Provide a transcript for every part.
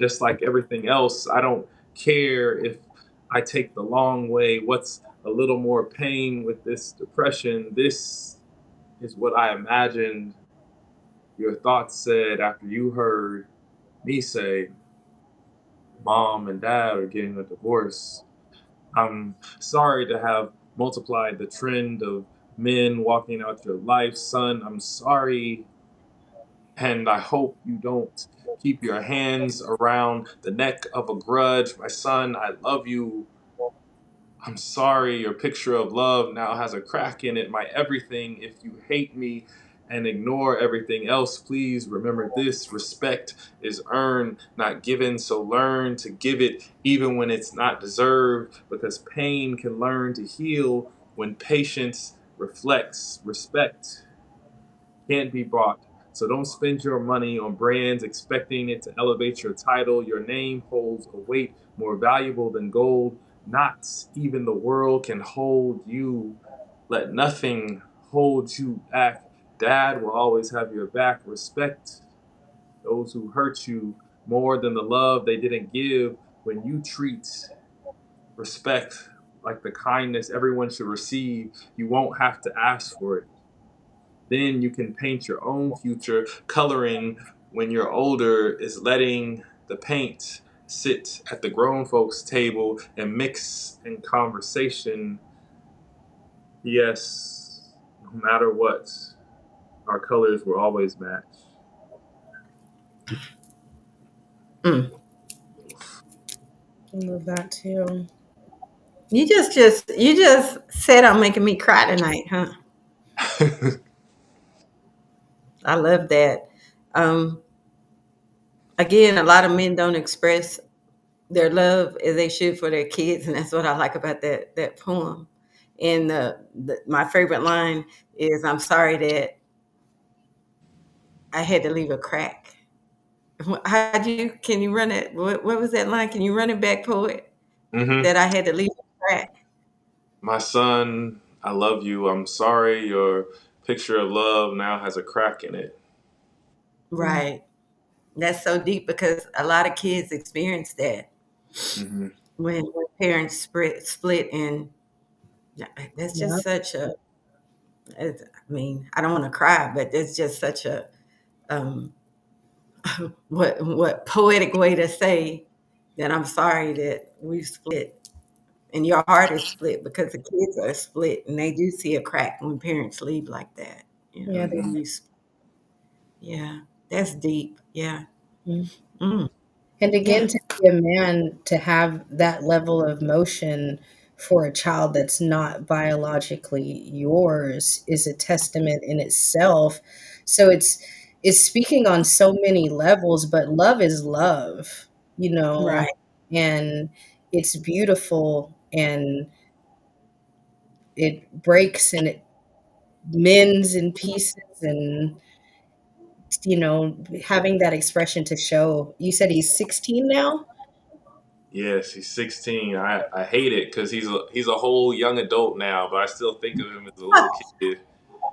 just like everything else. I don't care if I take the long way. What's a little more pain with this depression? This is what I imagined your thoughts said after you heard me say mom and dad are getting a divorce. I'm sorry to have multiplied the trend of men walking out your life, son. I'm sorry, and I hope you don't keep your hands around the neck of a grudge. My son, I love you. I'm sorry, your picture of love now has a crack in it. My everything, if you hate me and ignore everything else, please remember this: respect is earned, not given. So learn to give it even when it's not deserved, because pain can learn to heal when patience reflects. Respect can't be bought. So don't spend your money on brands expecting it to elevate your title. Your name holds a weight more valuable than gold. Not even the world can hold you. Let nothing hold you back. Dad will always have your back. Respect those who hurt you more than the love they didn't give. When you treat respect like the kindness everyone should receive, you won't have to ask for it. Then you can paint your own future. Coloring when you're older is letting the paint sit at the grown folks' table and mix in conversation. Yes, no matter what, our colors will always match. Mm. I love that too. You just said I'm making me cry tonight, huh? I love that. Um, Again, a lot of men don't express their love as they should for their kids, and that's what I like about that poem. And my favorite line is, "I'm sorry that I had to leave a crack." How do you? Can you run it? What was that line? Can you run it back, poet? hmm That I had to leave a crack. My son, I love you. I'm sorry your picture of love now has a crack in it. Mm. Right. That's so deep because a lot of kids experience that hmm when parents split, and yeah, that's Yeah. just such a. I mean, I don't want to cry, but it's just such a um, what poetic way to say that I'm sorry that we've split and your heart is split because the kids are split and they do see a crack when parents leave like that. You know, Yeah. They, hmm yeah, that's deep. Yeah. mm. Mm, And yeah. again, to be a man to have that level of motion for a child that's not biologically yours is a testament in itself. So it's speaking on so many levels, but love is love, you know, Right. and it's beautiful and it breaks and it mends in pieces and having that expression to show. You said he's 16 now? Yes, he's 16. I hate it because he's a whole young adult now, but I still think of him as a little kid.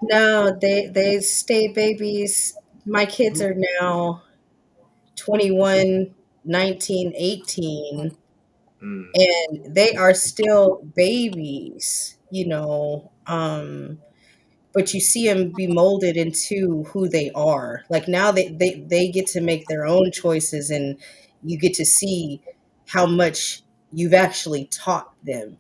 No, they stay babies. My kids are now 21, 19, 18, Mm, and they are still babies, but you see them be molded into who they are. Like now they get to make their own choices, and you get to see how much you've actually taught them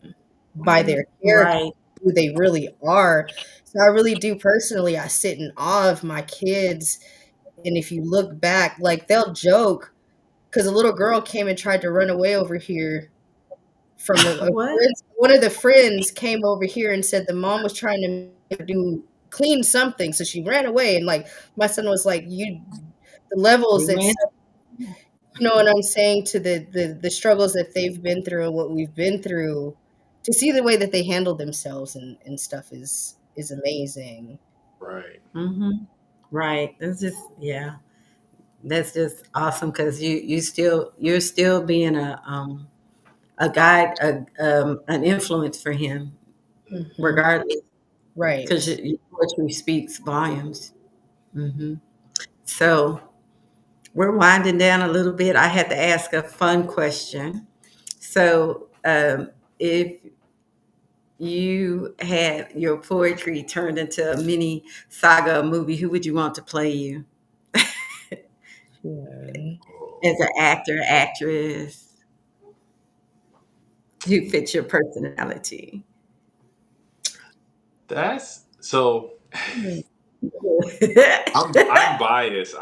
by hmm their character, Right. who they really are. So I really do personally, I sit in awe of my kids. And if you look back, like they'll joke because a little girl came and tried to run away over here from What? one of the friends came over here and said the mom was trying to make her do clean something, so she ran away. And like my son was like, "You, the levels They that ran. you know what I'm saying to the struggles that they've been through and what we've been through, to see the way that they handle themselves and stuff is amazing." Right. Hmm. Right. That's just, yeah. That's just awesome because you're still being a guide, an influence for him, Hmm. regardless, because Right. your poetry speaks volumes. Hmm. So We're winding down a little bit. I had to ask a fun question. So, if you had your poetry turned into a mini saga, a movie, who would you want to play you Yeah. as an actor, actress? Who fits your personality? That's so. Hmm. I'm biased.